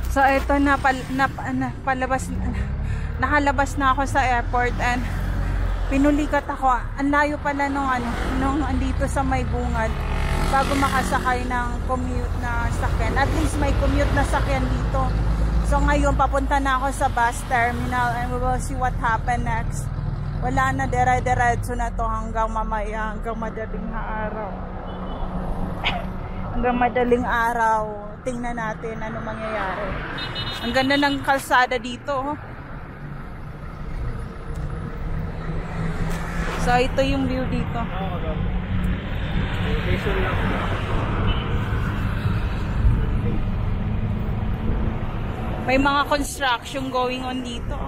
So ito nakalabas na ako sa airport and pinulikat ako. Ang layo pala nung andito sa may bungad bago makasakay ng commute na sakyan. At least may commute na sakyan dito. So ngayon papunta na ako sa bus terminal and we will see what happen next. Wala na, dire-diretso na to hanggang mamaya, hanggang madaling araw. Hanggang madaling araw. Tingnan natin ano mangyayari. Ang ganda ng kalsada dito. Oh. So ito yung view dito. May mga construction going on dito.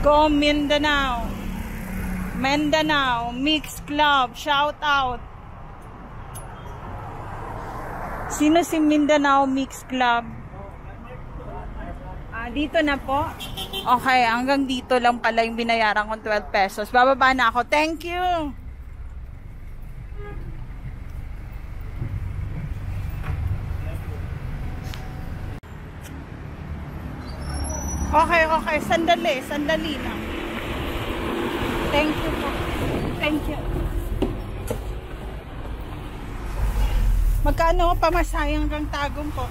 Go Mindanao. Mindanao Mix Club, shout out. Sino si Mindanao Mix Club? Dito na po. Okay, hanggang dito lang pala yung binayaran kong 12 pesos. Bababa na ako. Thank you. Okay, okay. Sandali lang. Thank you po. Thank you. Magkano pamasayang hanggang Tagum po?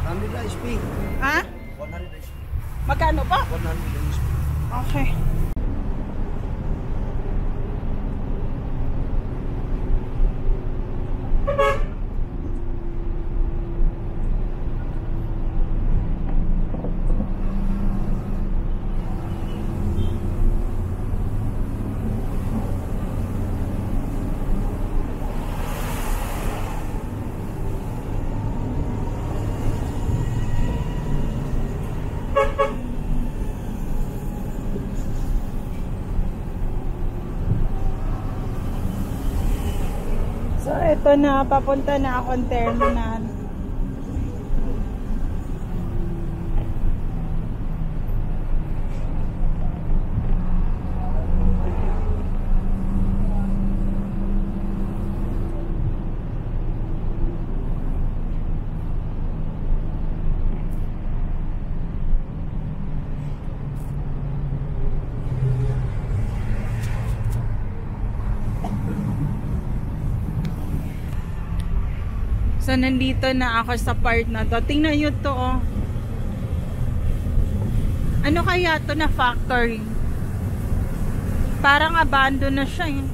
100 SP. Ha? 100 SP. Magkano po? 100 SP. Okay. So, ito na. Papunta na akong terminal. So, nandito na ako sa part na to. Tingnan nyo to, oh. Ano kaya to na factory? Parang abandon na siya, eh.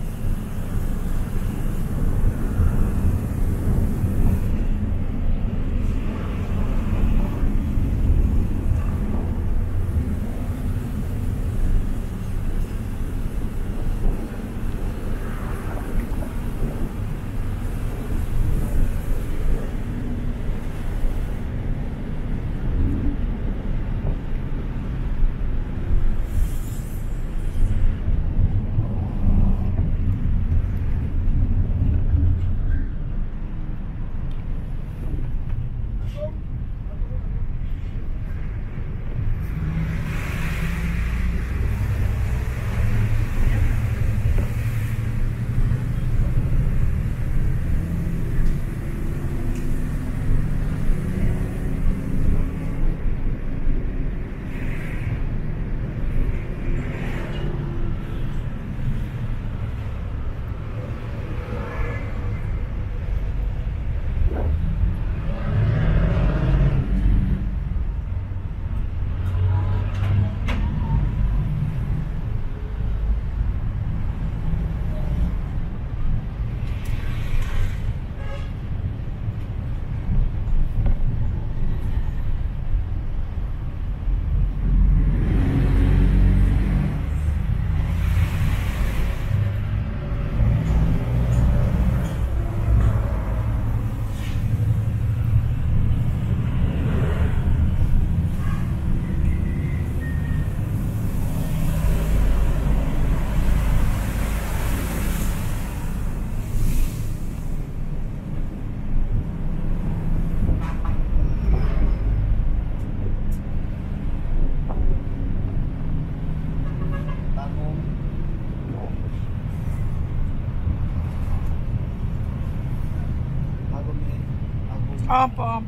Opo.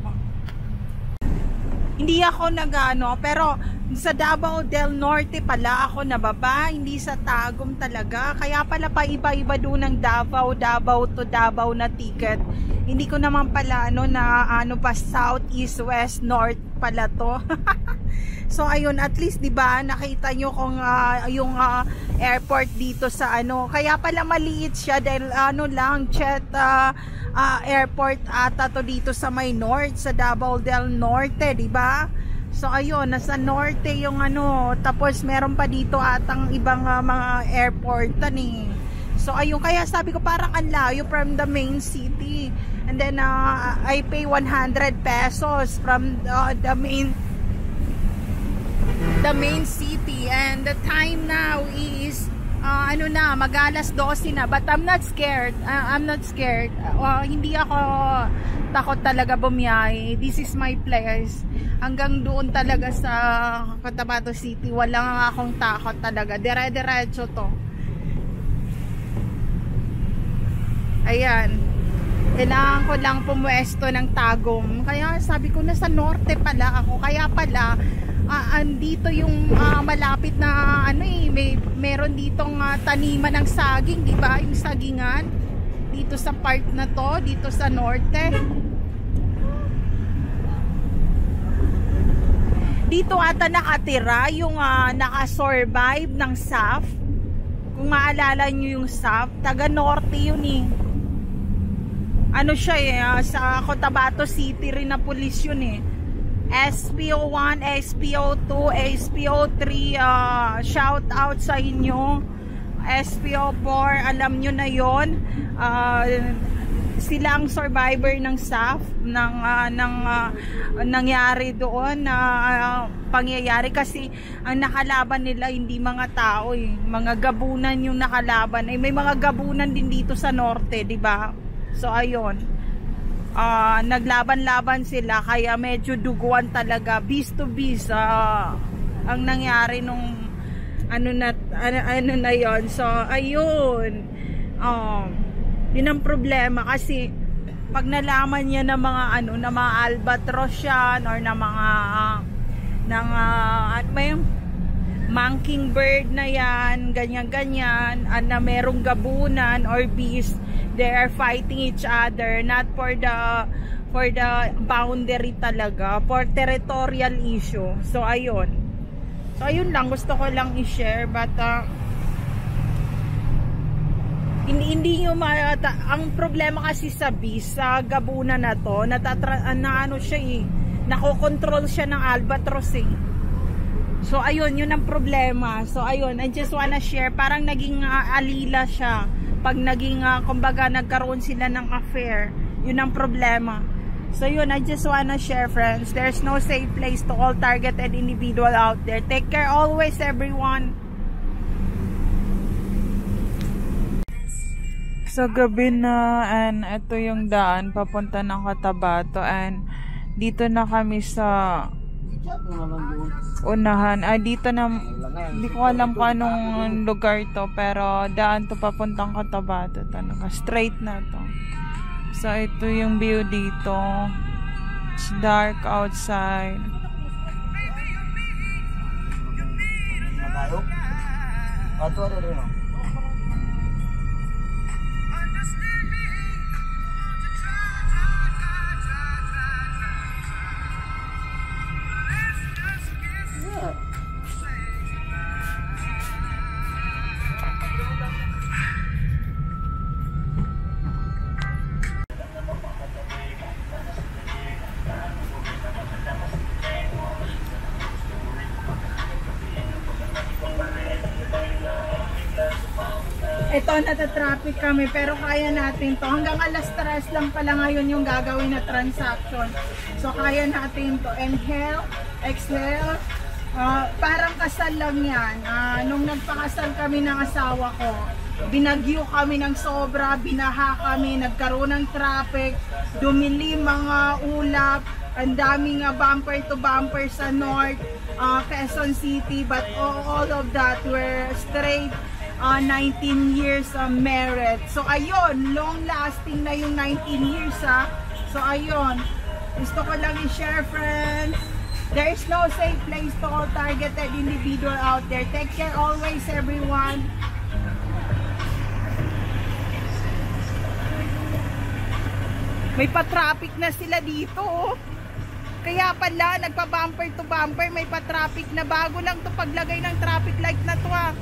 Hindi ako nag-ano, pero sa Davao del Norte pala ako nababa, hindi sa Tagum talaga. Kaya pala pa iba-iba doon ng Davao to Davao na ticket. Hindi ko naman pala pa south, east, west, north pala to. So ayun, at least 'di ba nakita nyo kung yung airport dito sa kaya pala maliit siya dahil lang jet airport ata to dito sa may north, sa Davao del Norte, 'di ba? So ayun, nasa norte yung tapos meron pa dito atang ibang mga airport So ayun, kaya sabi ko parang ang layo from the main city. And then I pay 100 pesos from the main city, and the time now is mag-alas 12 na, but I'm not scared. Hindi ako takot talaga bumiyahe. This is my place. Hanggang doon talaga sa Cotabato City, wala akong takot talaga. Dire-diretso to. Ayan. Kailangan ko lang pumwesto ng Tagum. Kaya sabi ko nasa norte pala ako. Kaya pala andito yung malapit na meron ditong taniman ng saging, di ba? Yung sagingan dito sa part na to, dito sa norte. Dito ata nakatira yung nakasurvive ng SAF. Kung maalala nyo yung SAF, taga norte yun siya sa Cotabato City rin na police yun SPO1, SPO2, SPO3, shout out sa inyo. SPO4, alam nyo na yon. Sila ang survivor ng SAF ng nangyari doon na pangyayari, kasi ang nakalaban nila hindi mga tao mga gabunan yung nakalaban. May mga gabunan din dito sa norte, di ba? So ayun, naglaban-laban sila, kaya medyo duguan talaga, beast to beast ang nangyari nung na yon. So ayun, yun ang problema, kasi pag nalaman niya ng mga na mga albatros yan, or na mga mockingbird na yan, ganyan-ganyan, na merong gabunan or beast, they are fighting each other, not for the boundary talaga, for territorial issue. So ayun lang, gusto ko lang i-share. But hindi nyo ang problema kasi sa beast, sa gabunan na to, nakokontrol siya ng albatros So ayun, yun ang problema. So ayun, I just wanna share, parang naging alila siya pag naging kumbaga nagkaroon sila ng affair. Yun ang problema. So yun, I just wanna share, friends. There's no safe place to all targeted individual out there. Take care always, everyone. So gabi na, and ito yung daan papunta ng Cotabato, and dito na kami sa unahan. Dito na, hindi ko alam kung anong lugar to, pero daan to papuntang Cotabato. Straight na to. So ito yung view dito. It's dark outside. Ito, nata-traffic kami, pero kaya natin to. Hanggang alas 3 lang pala ngayon yung gagawin na transaction. So kaya natin to. Inhale, exhale. Parang kasal lang yan. Nung nagpakasal kami ng asawa ko, binagyo kami ng sobra, binaha kami, nagkaroon ng traffic, dumili mga ulap, ang daming bumper to bumper sa north, Quezon City, but all of that were straight 19 years merit. So ayun, long lasting na yung 19 years So ayun, Gusto ko lang i-share, friends. There is no safe place to all targeted individual out there. Take care always, everyone. May pa-traffic na sila dito, oh. Kaya pala, nagpa-bumper to bumper, may pa-traffic na. Bago lang to paglagay ng traffic light na to, ah.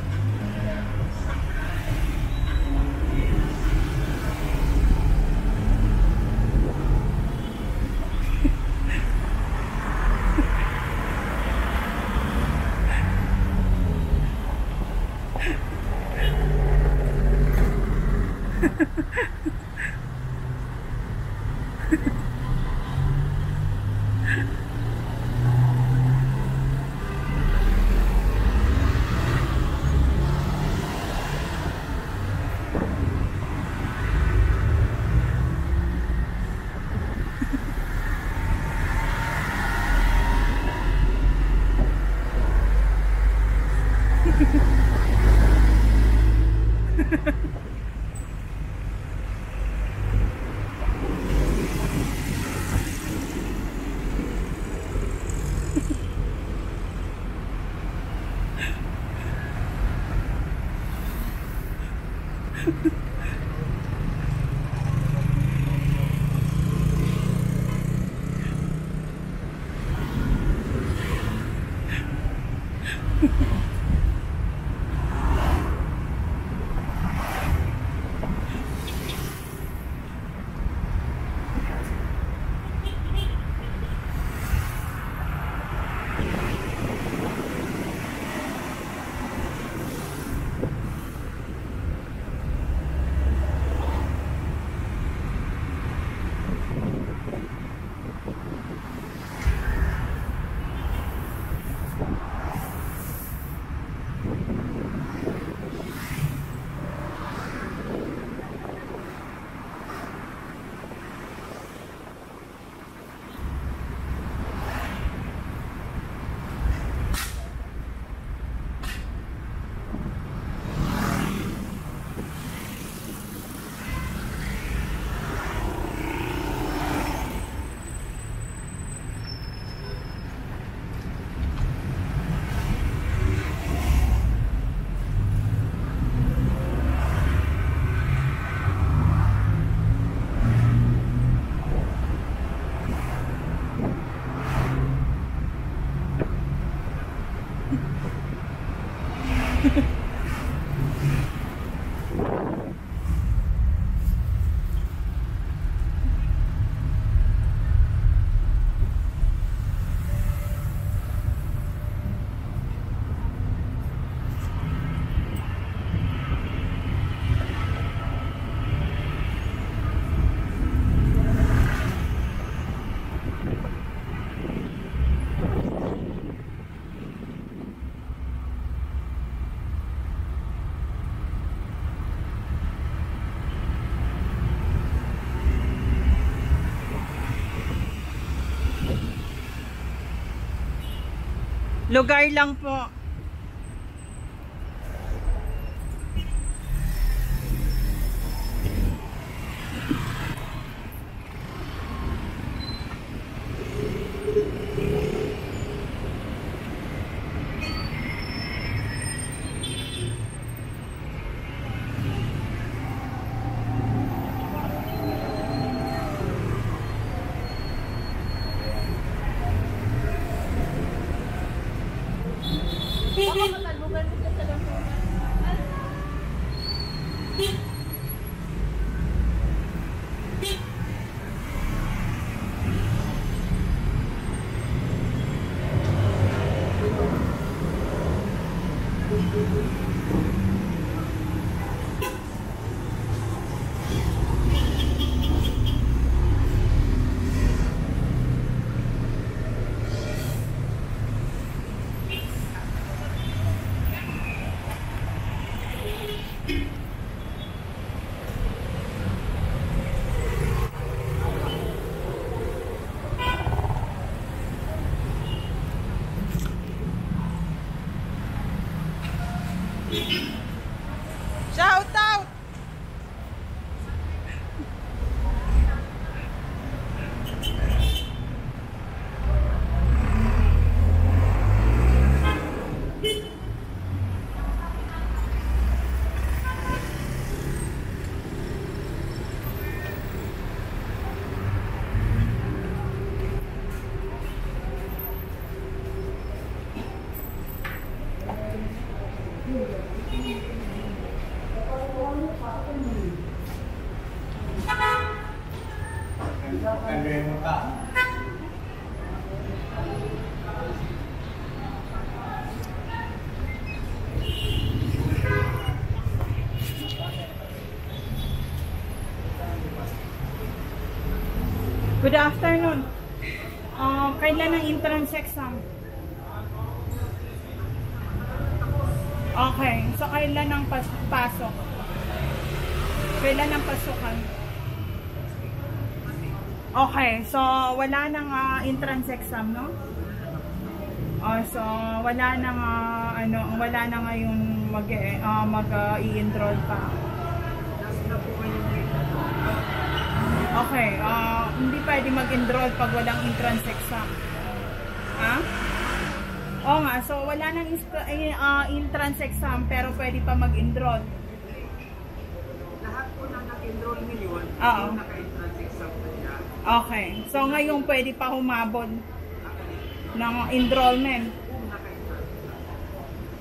Lugar lang po. Good afternoon. Kailan ang entrance exam? Okay. So, kailan ang pasok? Kailan ang pasukan? Okay. So, wala nang entrance exam, no? So, wala nang wala na ngayon mag-i-enroll pa. Okay, hindi pwede mag-enroll pag walang entrance exam. Ha? Oo nga, so wala nang entrance exam pero pwede pa mag-enroll. Lahat po na nag-enroll ngayon, yung naka-entrance exam na niya. Okay, so ngayon pwede pa humabol ng enrollment.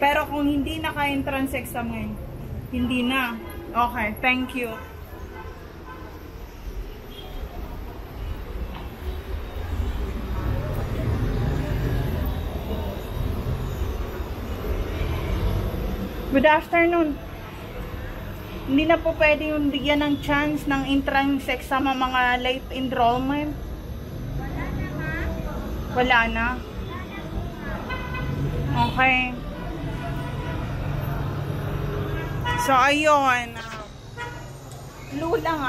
Pero kung hindi naka-entrance exam ngayon, hindi na. Okay, thank you. Good afternoon. Hindi na po pwede yung bigyan ng chance ng entrance exam ang mga late enrollment. Wala na ha? Wala na. Okay. So ayun. Clue lang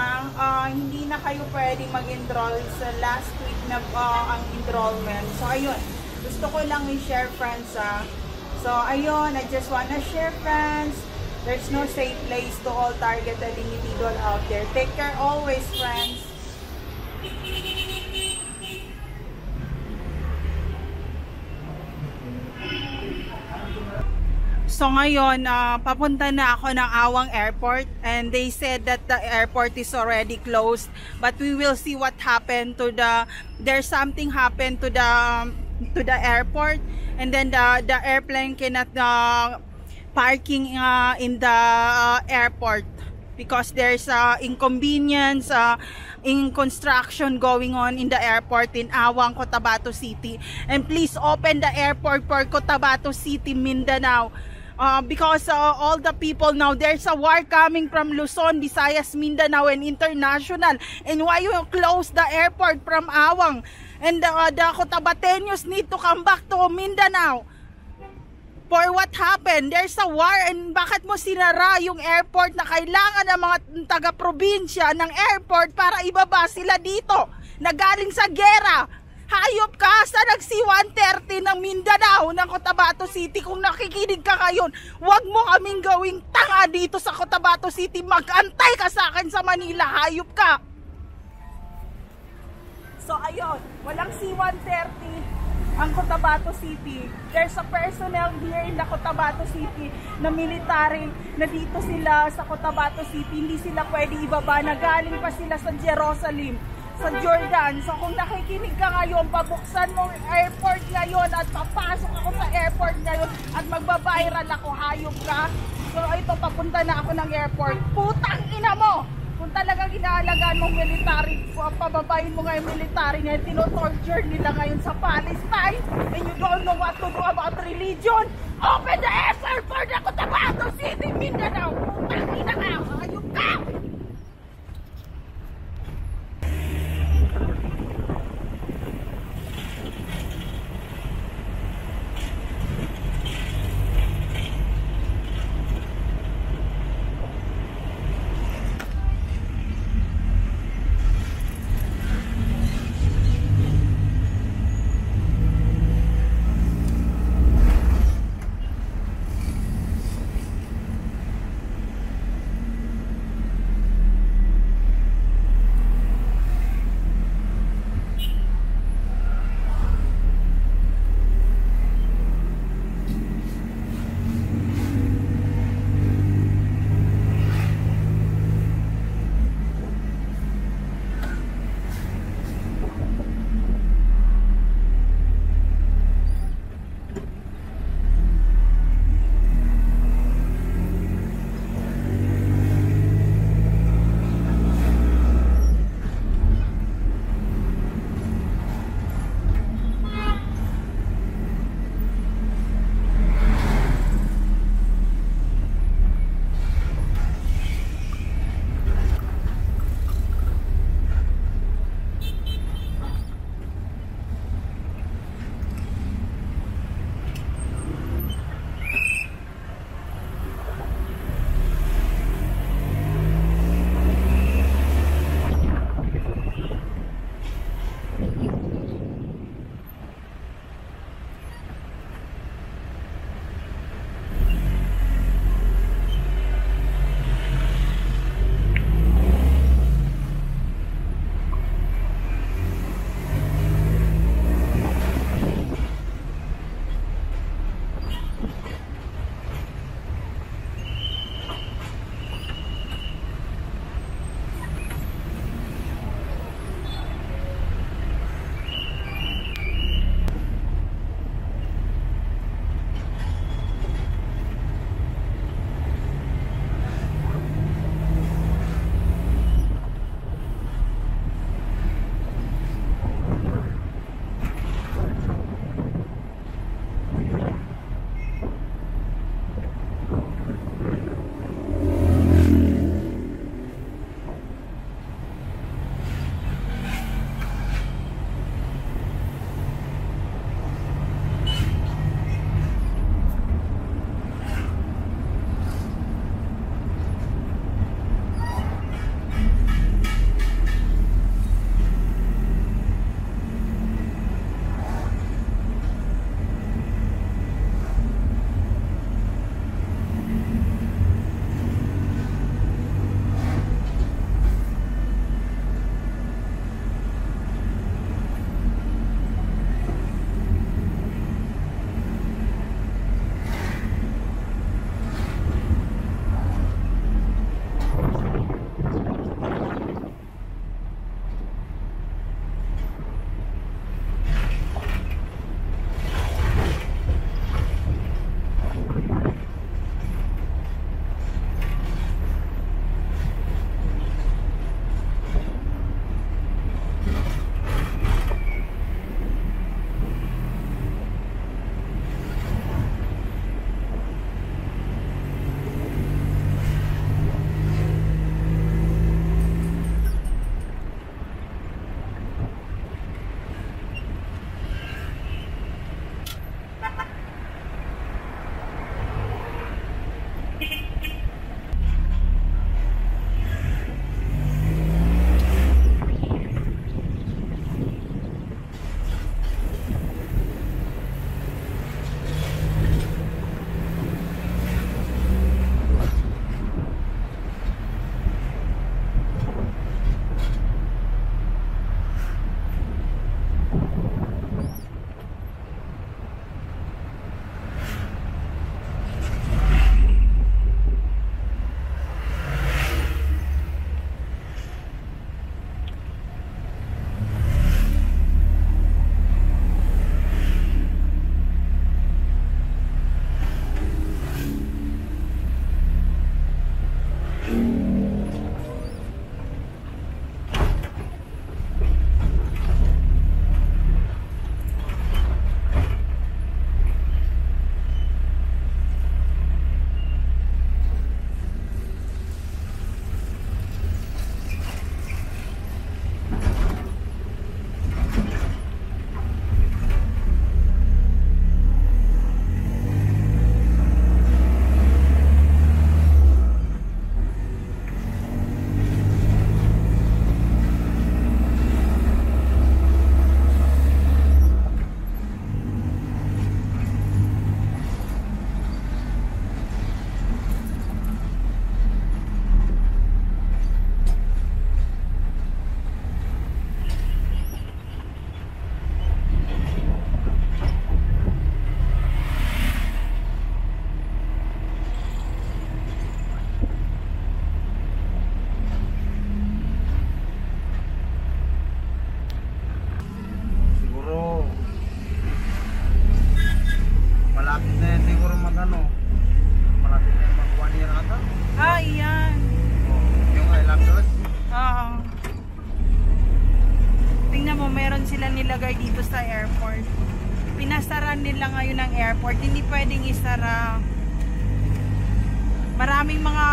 hindi na kayo pwede mag-enroll sa last week na ang enrollment. So ayun. Gusto ko lang i-share, friends, So, ayun, I just wanna share, friends. There's no safe place to all targeted individual out there. Take care always, friends. So, ngayon, papunta na ako ng Awang Airport and they said that the airport is already closed. But we will see what happened to there's something happened to the airport. And then the airplane cannot parking in the airport because there's inconvenience in construction going on in the airport in Awang, Cotabato City. And please open the airport for Cotabato City, Mindanao. Because all the people now, there's a war coming from Luzon, Visayas, Mindanao, and international. And why you close the airport from Awang? And the Cotabateños need to come back to Mindanao. For what happened? There's a war, and bakit mo sinara yung airport na kailangan ng mga taga-probinsya ng airport para ibaba sila dito na galing sa gera? Hayop ka sa nag-C-130 ng Mindanao, ng Cotabato City. Kung nakikinig ka ngayon, huwag mo kaming gawing tanga dito sa Cotabato City. Mag-antay ka sa akin sa Manila. Hayop ka. So ayun, walang C-130 ang Cotabato City. There's a personnel here in the Cotabato City na military na dito sila sa Cotabato City. Hindi sila pwede ibaba na galing pa sila sa Jerusalem, sa Jordan. So kung nakikinig ka ngayon, pabuksan mo airport ngayon at papasok ako sa airport ngayon at magbabiral ako. Hayop ka. So ito, papunta na ako ng airport. Putang ina mo! Kung talagang inaalagaan mong military, pababayin mo ngayon military ngayon, tinotorture nila ngayon sa Palestine, and you don't know what to do about religion, open the airport for the Cotabato City, Mindanao! Putang ina ka! Hayop ka! meron sila nilagay dito sa airport. Pinasara nila ngayon ng airport. Hindi pwedeng isara. Maraming mga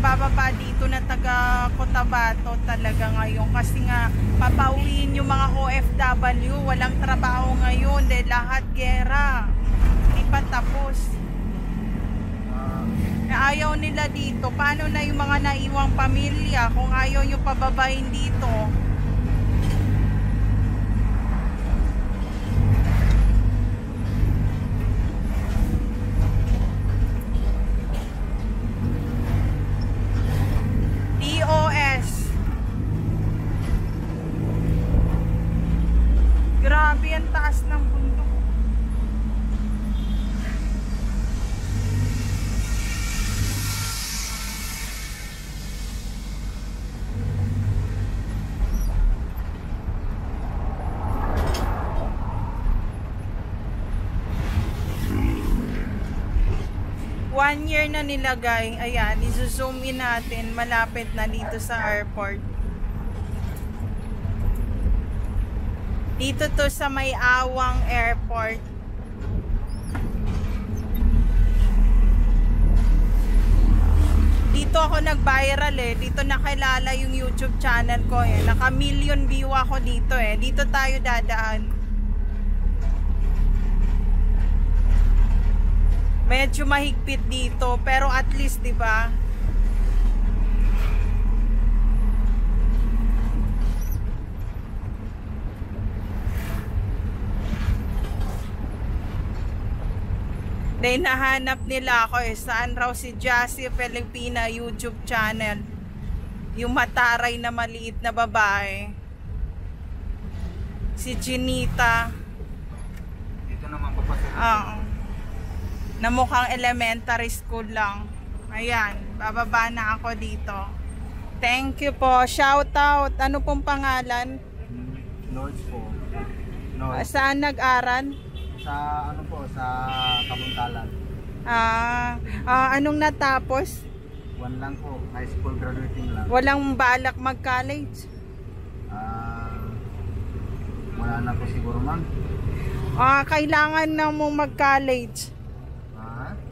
bababa dito na taga Cotabato talaga ngayon. Kasi nga, papauwiin yung mga OFW. Walang trabaho ngayon. Dahil lahat gera. Hindi pa tapos. Ayaw nila dito. Paano na yung mga naiwang pamilya kung ayaw nyo pababain dito? DOS. Grabe ang taas ng bundok. One year na nilagay. Ayan, izo-zoom in natin. Malapit na dito sa airport. Dito to sa May Awang Airport. Dito ako nag-viral eh. Dito nakilala yung YouTube channel ko eh. Naka-million view ako dito eh. Dito tayo dadaan. Medyo mahigpit dito, pero at least, 'di ba? Dahil nahanap nila ako eh, saan raw si Jassy Filipina YouTube channel. Yung mataray na maliit na babae. Si Chinita. Dito naman papasok. Oo. Na mukhang elementary school lang. Ayan, bababa na ako dito. Thank you po. Shout out. Ano pong pangalan? Nords po. Nords. Saan nag-aral? Sa ano po, sa Kabuntalan. Anong natapos? One lang po, high school graduating lang. Walang balak mag-college? Wala na po siguro ma'am. Kailangan na mong mag-college.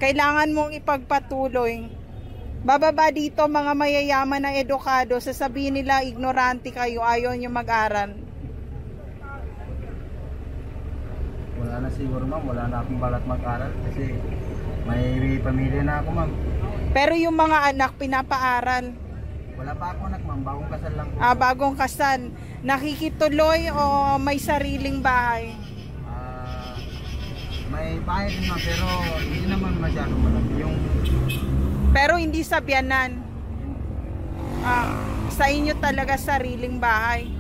Kailangan mong ipagpatuloy. Bababa dito mga mayayaman na edukado, sasabihin nila ignorante kayo, ayaw nyo mag-aral. Wala na siguro ma'am, wala na akong balak mag-aral kasi may pamilya na ako ma'am. Pero yung mga anak pinapaaral? Wala pa ako anak ma'am, bagong kasal lang po. Bagong kasal. Nakikituloy o may sariling bahay? May bahay din ma'am, pero hindi naman masyado malaki yung... Pero hindi sa biyanan. Sa inyo talaga sariling bahay?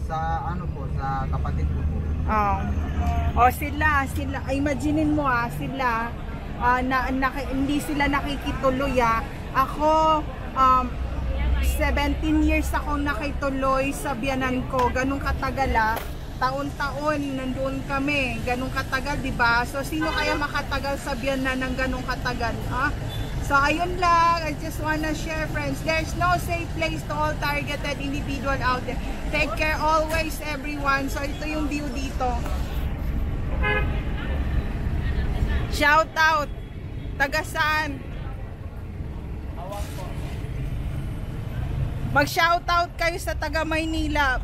Sa ano po, sa kapatid ko po. Sila, imaginein mo sila, hindi sila nakikituloy Ako, 17 years akong nakituloy sa biyanan ko, ganun katagal taon-taon nandoon kami, ganun katagal, di ba? So sino kaya makatagal sa biyanan ng ganun katagal? So ayun lang, I just wanna share friends, there's no safe place to all targeted individual out there. Take care always everyone. So ito yung view dito. Shout out, taga saan? Mag shout out kayo sa taga Maynila.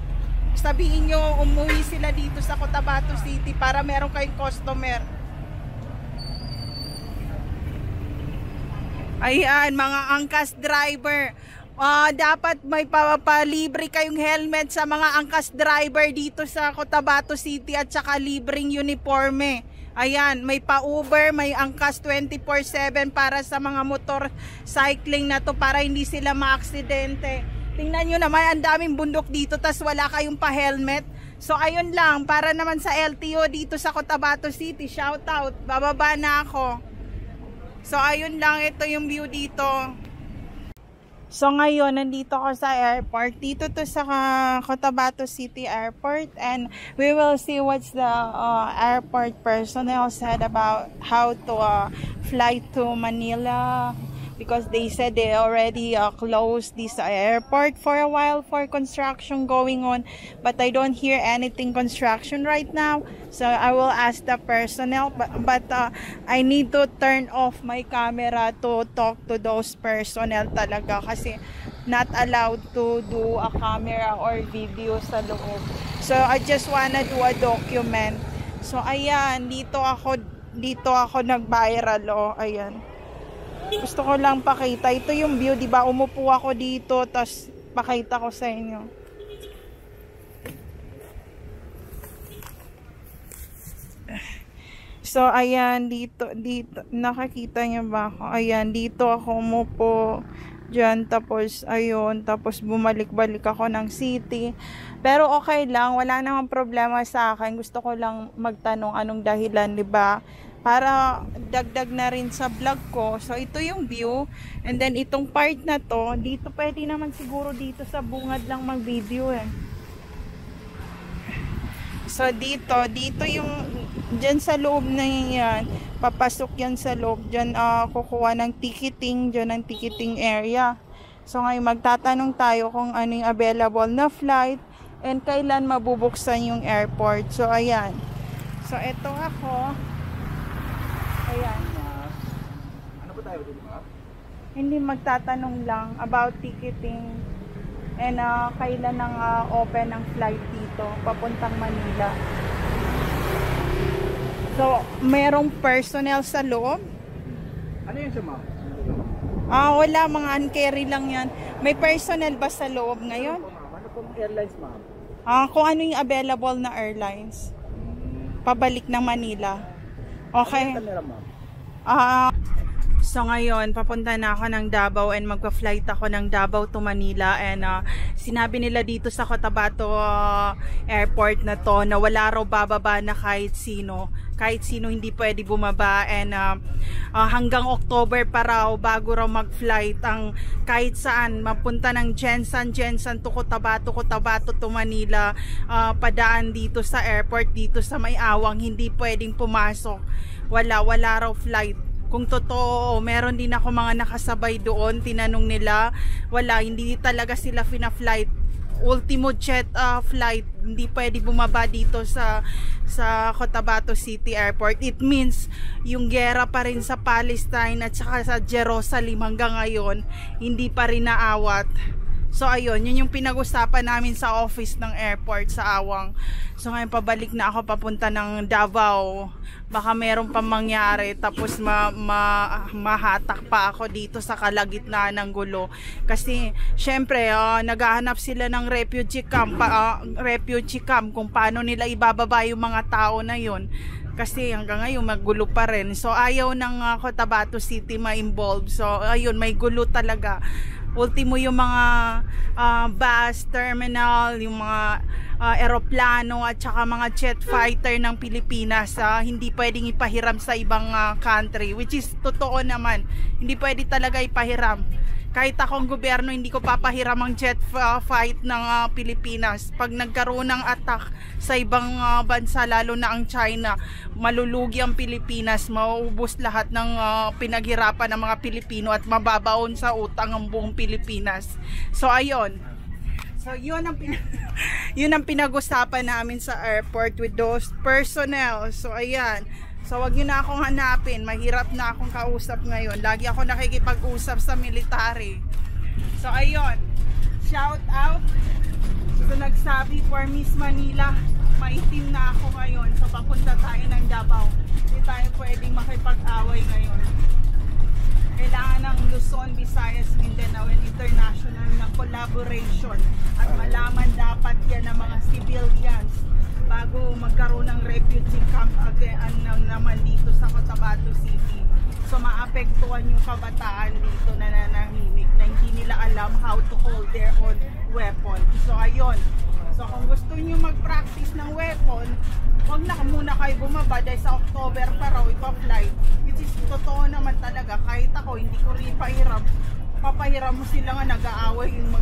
Sabihin nyo umuwi sila dito sa Cotabato City para meron kayong customer. Ayan, mga angkas driver. Dapat may papalibre kayong helmet sa mga angkas driver dito sa Cotabato City at saka libreng uniforme. Ayan, may pa-Uber, may angkas 24/7 para sa mga motor cycling na to para hindi sila maaksidente. Tingnan nyo naman, ang daming bundok dito, tas wala kayong pa-helmet. So, ayun lang, para naman sa LTO dito sa Cotabato City, shout out, bababa na ako. So, ayun lang, ito yung view dito. So, ngayon, nandito ako sa airport. Dito to sa Cotabato City Airport. And we will see what's the airport personnel said about how to fly to Manila because they said they already closed this airport for a while for construction going on, but I don't hear anything construction right now. So I will ask the personnel, but I need to turn off my camera to talk to those personnel talaga, kasi not allowed to do a camera or video sa loob. So I just wanna do a document. So ayan, dito ako nag-viral, oh, ayan. Gusto ko lang pakita. Ito yung view, di ba? Umupo ako dito, tas pakita ko sa inyo. So, ayan, dito, nakakita niyo ba ako? Ayan, dito ako umupo. Diyan, tapos, ayun, tapos bumalik-balik ako ng city. Pero okay lang, wala namang problema sa akin. Gusto ko lang magtanong anong dahilan, di ba? Para dagdag na rin sa vlog ko. So, ito yung view. And then, itong part na to, dito pwede naman siguro dito sa bungad lang mag-video eh. So, dito yung, dyan sa loob na yan, papasok yan sa loob. Dyan, kukuha ng ticketing, dyan ang ticketing area. So, ngayon, magtatanong tayo kung ano yung available na flight and kailan mabubuksan yung airport. So, ayan. So, ito ako. Ayan. Ano ba tayo dito, ma'am? Hindi, magtatanong lang about ticketing and kailan ang open ang flight dito papuntang Manila. So, merong personnel sa loob. Ano yun siya, ma'am? Wala, mga uncarry lang yan. May personnel ba sa loob ngayon? Ano pong airlines, ma'am? Kung ano yung available na airlines pabalik ng Manila. Okay. So ngayon, papunta na ako ng Davao and magpa-flight ako ng Davao to Manila, and sinabi nila dito sa Cotabato airport na to na wala raw bababa na kahit sino hindi pwede bumaba, and hanggang October pa raw bago raw mag-flight ang kahit saan mapunta ng Jensan to Cotabato to Manila, padaan dito sa airport dito sa May Awang, hindi pwedeng pumasok. Wala raw flight. Kung totoo, meron din ako mga nakasabay doon, tinanong nila, wala, hindi talaga sila fina-flight. Ultimo jet flight, hindi pwede bumaba dito sa Cotabato City Airport. It means yung gera pa rin sa Palestine at saka sa Jerusalem hanggang ngayon, hindi pa rin naawat. So ayun, yun yung pinag-usapan namin sa office ng airport sa Awang. So ngayon pabalik na ako papunta ng Davao. Baka meron pa mangyari, tapos mahatak pa ako dito sa kalagitnaan ng gulo. Kasi syempre naghahanap sila ng refugee camp kung paano nila ibababa yung mga tao na yun. Kasi hanggang ngayon magulo pa rin. So ayaw ng Cotabato City ma-involve. So ayun, may gulo talaga. Ultimo yung mga bus terminal, yung mga eroplano at saka mga jet fighter ng Pilipinas, hindi pwedeng ipahiram sa ibang country, which is totoo naman. Hindi pwede talaga ipahiram. Kahit akong gobyerno, hindi ko papahiram ang jet fight ng Pilipinas. Pag nagkaroon ng attack sa ibang bansa, lalo na ang China, malulugi ang Pilipinas, mauubos lahat ng pinaghirapan ng mga Pilipino at mababaon sa utang ang buong Pilipinas. So ayun. So yun ang pinag-usapan namin sa airport with those personnel. So ayan. So wag niyo na akong hanapin, mahirap na akong kausap ngayon. Lagi ako nakikipag-usap sa military. So ayun, shout out sa nagsabi for Miss Manila. Maitim na ako ngayon, so papunta tayo ng Davao. Hindi tayo pwedeng makipag-away ngayon. Kailangan ng Luzon, Visayas, Mindanao and international na collaboration, at malaman dapat yan ng mga civilians bago magkaroon ng refugee camp again naman dito sa Cotabato City. So maapektuhan yung kabataan dito na nananahimik, na hindi nila alam how to hold their own weapon. So ayun, so kung gusto nyo mag-practice ng weapon, wag na muna kayo bumaba dahil sa October pa raw ipa-flight, which is totoo naman talaga. Kahit ako hindi ko rin pahiram, papahiram mo sila nga nag-aaway yung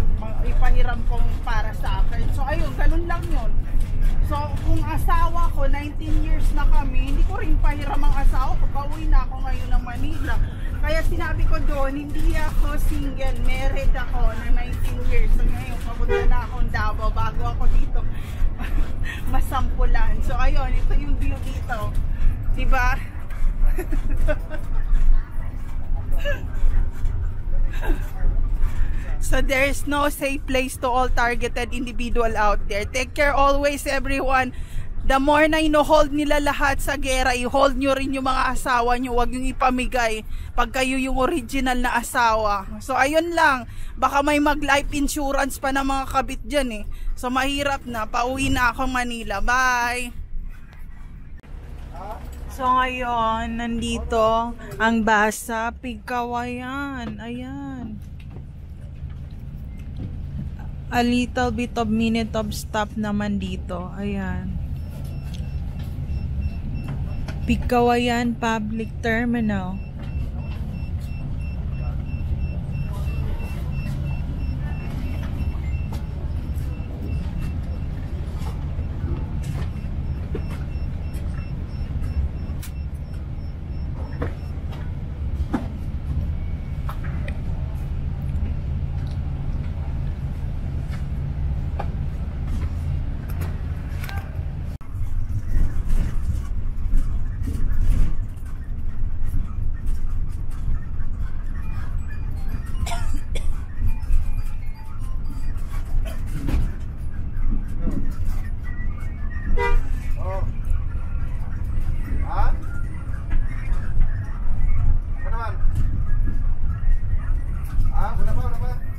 ipahiram kong para sa akin. So ayun, ganun lang yun. So kung asawa ko 19 years na kami, hindi ko rin pahiram ang asawa ko, pauwi na ako ngayon ng Manila. Kaya sinabi ko doon, hindi ako single, married ako na 19 years. So ngayon, papunta na akong Davao bago ako dito masampulan. So ayun, ito yung view dito. Diba? So there's no safe place to all targeted individual out there. Take care always, everyone. The more na ino-hold nila lahat sa gera, i-hold nyo rin yung mga asawa nyo. Huwag yung ipamigay pag kayo yung original na asawa. So ayun lang, baka may mag-life insurance pa ng mga kabit dyan eh. So mahirap na, pauwi na ako Manila. Bye! So ngayon, nandito ang basa Pigkawayan. Ayan. A little bit of minute of stop naman dito. Ayan. Pigkawayan Public Terminal. Apa naman? Wala pa.